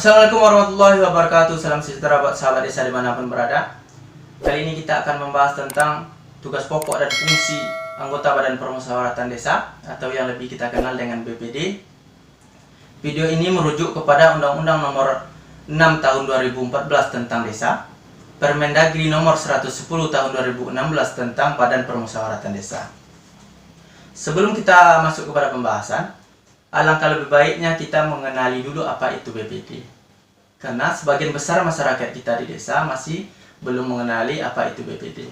Assalamualaikum warahmatullahi wabarakatuh. Salam sejahtera buat sahabat desa dimanapun berada. Kali ini kita akan membahas tentang tugas pokok dan fungsi anggota Badan Permusyawaratan Desa atau yang lebih kita kenal dengan BPD. Video ini merujuk kepada Undang-Undang Nomor 6 Tahun 2014 tentang Desa, Permendagri Nomor 110 Tahun 2016 tentang Badan Permusyawaratan Desa. Sebelum kita masuk kepada pembahasan, alangkah lebih baiknya kita mengenali dulu apa itu BPD. Karena sebagian besar masyarakat kita di desa masih belum mengenali apa itu BPD.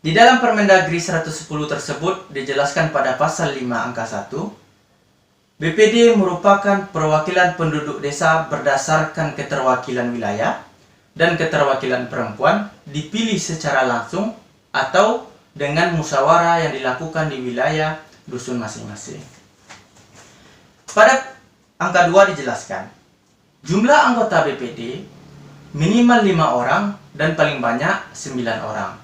Di dalam Permendagri 110 tersebut dijelaskan pada pasal 5 angka 1, BPD merupakan perwakilan penduduk desa berdasarkan keterwakilan wilayah dan keterwakilan perempuan dipilih secara langsung atau dengan musyawarah yang dilakukan di wilayah dusun masing-masing. Pada angka 2 dijelaskan, jumlah anggota BPD minimal 5 orang dan paling banyak 9 orang.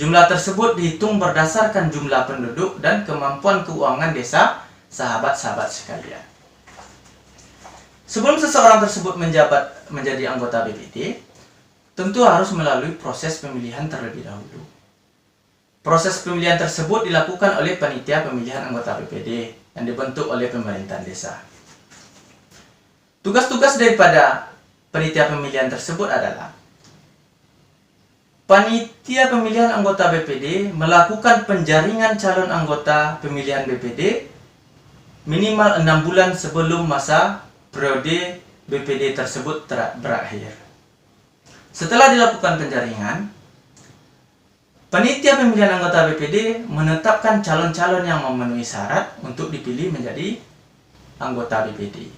Jumlah tersebut dihitung berdasarkan jumlah penduduk dan kemampuan keuangan desa sahabat-sahabat sekalian. Sebelum seseorang tersebut menjabat menjadi anggota BPD, tentu harus melalui proses pemilihan terlebih dahulu. Proses pemilihan tersebut dilakukan oleh panitia pemilihan anggota BPD yang dibentuk oleh pemerintahan desa. Tugas-tugas daripada panitia pemilihan tersebut adalah: panitia pemilihan anggota BPD melakukan penjaringan calon anggota pemilihan BPD minimal 6 bulan sebelum masa periode BPD tersebut berakhir. Setelah dilakukan penjaringan, panitia pemilihan anggota BPD menetapkan calon-calon yang memenuhi syarat untuk dipilih menjadi anggota BPD.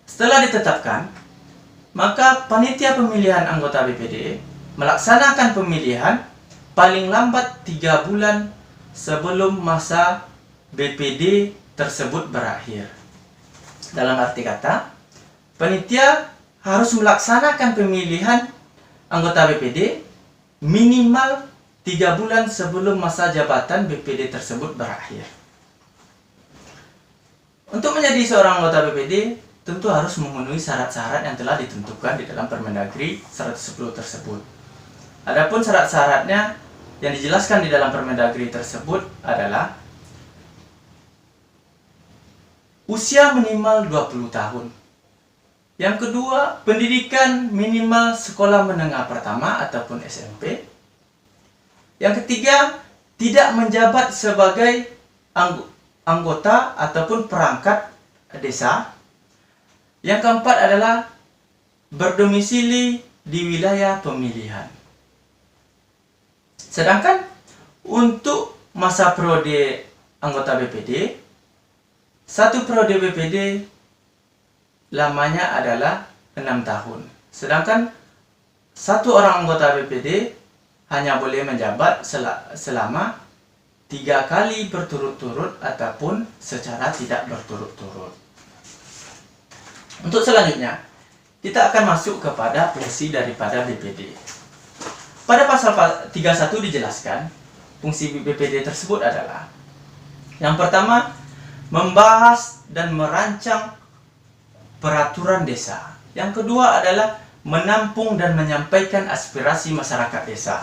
Setelah ditetapkan, maka panitia pemilihan anggota BPD melaksanakan pemilihan paling lambat 3 bulan sebelum masa BPD tersebut berakhir. Dalam arti kata, panitia harus melaksanakan pemilihan anggota BPD minimal 3 bulan sebelum masa jabatan BPD tersebut berakhir. Untuk menjadi seorang anggota BPD, tentu harus memenuhi syarat-syarat yang telah ditentukan di dalam Permendagri 110 tersebut. Adapun syarat-syaratnya yang dijelaskan di dalam Permendagri tersebut adalah usia minimal 20 tahun. Yang kedua, pendidikan minimal sekolah menengah pertama ataupun SMP. Yang ketiga, tidak menjabat sebagai anggota ataupun perangkat desa. Yang keempat adalah berdomisili di wilayah pemilihan. Sedangkan untuk masa periode anggota BPD, satu periode BPD lamanya adalah 6 tahun. Sedangkan satu orang anggota BPD hanya boleh menjabat selama 3 kali berturut-turut ataupun secara tidak berturut-turut. Untuk selanjutnya, kita akan masuk kepada fungsi daripada BPD. Pada pasal 31 dijelaskan, fungsi BPD tersebut adalah: yang pertama, membahas dan merancang peraturan desa. Yang kedua adalah menampung dan menyampaikan aspirasi masyarakat desa.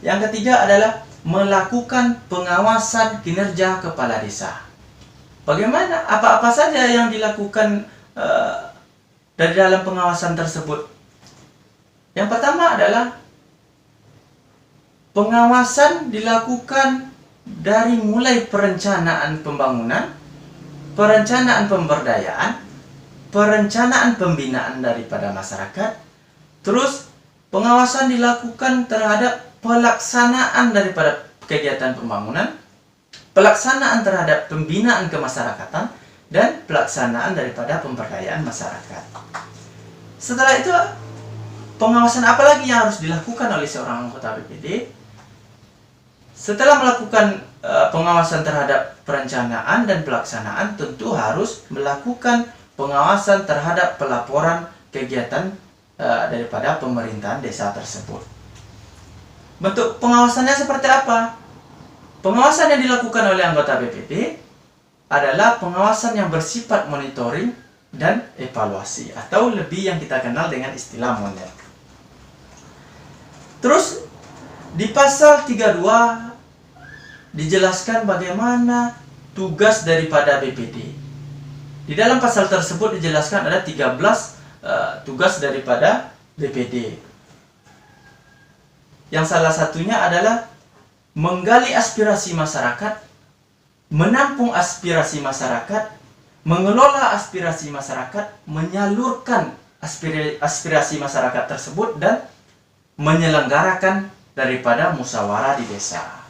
Yang ketiga adalah melakukan pengawasan kinerja kepala desa. Bagaimana? Apa-apa saja yang dilakukan dari dalam pengawasan tersebut? Yang pertama adalah pengawasan dilakukan dari mulai perencanaan pembangunan, perencanaan pemberdayaan, perencanaan pembinaan daripada masyarakat. Terus pengawasan dilakukan terhadap pelaksanaan daripada kegiatan pembangunan, pelaksanaan terhadap pembinaan kemasyarakatan, dan pelaksanaan daripada pemberdayaan masyarakat. Setelah itu, pengawasan apa lagi yang harus dilakukan oleh seorang anggota BPD? Setelah melakukan pengawasan terhadap perencanaan dan pelaksanaan, tentu harus melakukan pengawasan terhadap pelaporan kegiatan daripada pemerintahan desa tersebut. Bentuk pengawasannya seperti apa? Pengawasan yang dilakukan oleh anggota BPD adalah pengawasan yang bersifat monitoring dan evaluasi, atau lebih yang kita kenal dengan istilah monet. Terus di pasal 32 dijelaskan bagaimana tugas daripada BPD. Di dalam pasal tersebut dijelaskan ada 13 tugas daripada BPD. Yang salah satunya adalah menggali aspirasi masyarakat, menampung aspirasi masyarakat, mengelola aspirasi masyarakat, menyalurkan aspirasi masyarakat tersebut, dan menyelenggarakan daripada musyawarah di desa.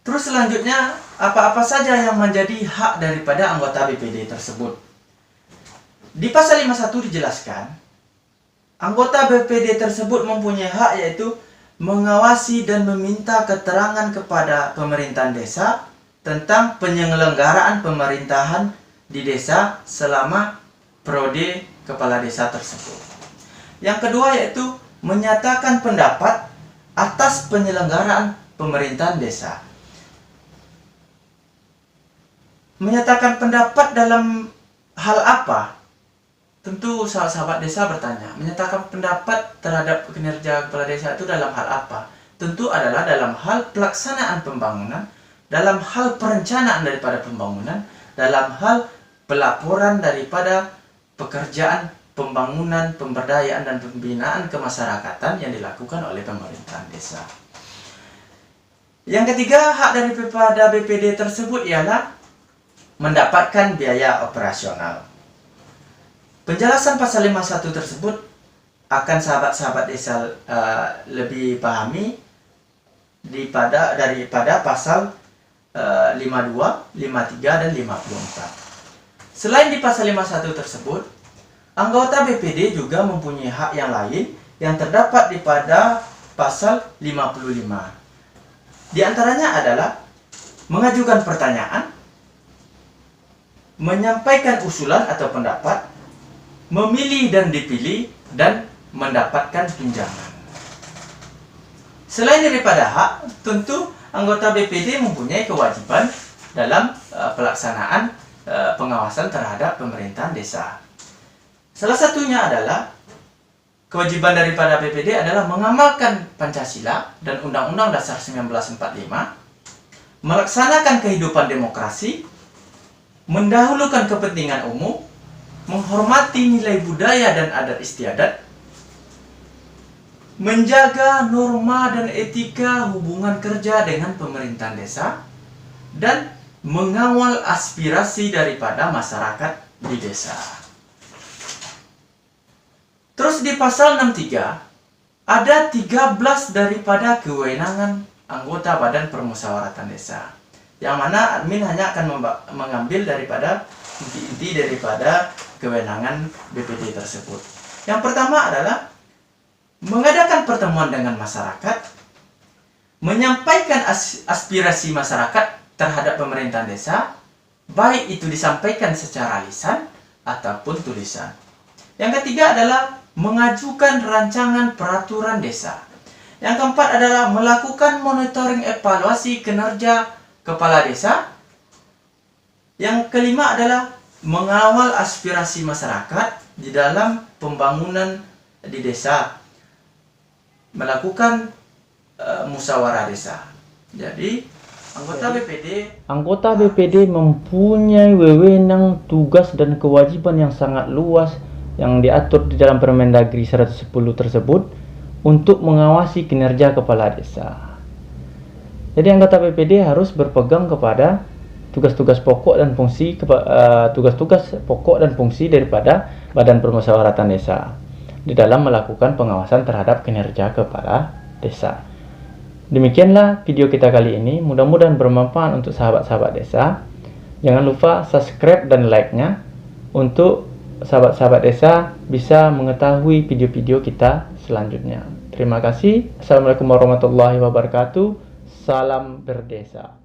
Terus selanjutnya, apa-apa saja yang menjadi hak daripada anggota BPD tersebut. Di pasal 51 dijelaskan, anggota BPD tersebut mempunyai hak yaitu mengawasi dan meminta keterangan kepada pemerintahan desa tentang penyelenggaraan pemerintahan di desa selama periode kepala desa tersebut. Yang kedua yaitu menyatakan pendapat atas penyelenggaraan pemerintahan desa. Menyatakan pendapat dalam hal apa? Tentu sahabat desa bertanya, menyatakan pendapat terhadap kinerja kepala desa itu dalam hal apa? Tentu adalah dalam hal pelaksanaan pembangunan, dalam hal perencanaan daripada pembangunan, dalam hal pelaporan daripada pekerjaan pembangunan, pemberdayaan, dan pembinaan kemasyarakatan yang dilakukan oleh pemerintahan desa. Yang ketiga, hak daripada BPD tersebut ialah mendapatkan biaya operasional. Penjelasan pasal 51 tersebut akan sahabat-sahabat desa lebih pahami daripada pasal 52, 53, dan 54. Selain di pasal 51 tersebut, anggota BPD juga mempunyai hak yang lain yang terdapat pada pasal 55. Di antaranya adalah mengajukan pertanyaan, menyampaikan usulan atau pendapat, memilih dan dipilih, dan mendapatkan tunjangan. Selain daripada hak, tentu anggota BPD mempunyai kewajiban dalam pelaksanaan pengawasan terhadap pemerintahan desa. Salah satunya adalah kewajiban daripada BPD adalah mengamalkan Pancasila dan Undang-Undang Dasar 1945, melaksanakan kehidupan demokrasi, mendahulukan kepentingan umum, menghormati nilai budaya dan adat istiadat, menjaga norma dan etika hubungan kerja dengan pemerintahan desa, dan mengawal aspirasi daripada masyarakat di desa. Terus di pasal 63 ada 13 daripada kewenangan anggota Badan Permusyawaratan Desa, yang mana admin hanya akan mengambil daripada inti-inti daripada kewenangan BPD tersebut. Yang pertama adalah mengadakan pertemuan dengan masyarakat, menyampaikan aspirasi masyarakat terhadap pemerintahan desa, baik itu disampaikan secara lisan ataupun tulisan. Yang ketiga adalah mengajukan rancangan peraturan desa. Yang keempat adalah melakukan monitoring evaluasi kinerja kepala desa. Yang kelima adalah mengawal aspirasi masyarakat di dalam pembangunan di desa, melakukan musyawarah desa. Jadi anggota BPD mempunyai wewenang, tugas, dan kewajiban yang sangat luas yang diatur di dalam Permendagri 110 tersebut untuk mengawasi kinerja kepala desa. Jadi anggota BPD harus berpegang kepada tugas-tugas pokok dan fungsi daripada Badan Permusyawaratan Desa di dalam melakukan pengawasan terhadap kinerja kepala desa. Demikianlah video kita kali ini, mudah-mudahan bermanfaat untuk sahabat-sahabat desa. Jangan lupa subscribe dan like-nya untuk sahabat-sahabat desa bisa mengetahui video-video kita selanjutnya. Terima kasih. Assalamualaikum warahmatullahi wabarakatuh. Salam berdesa.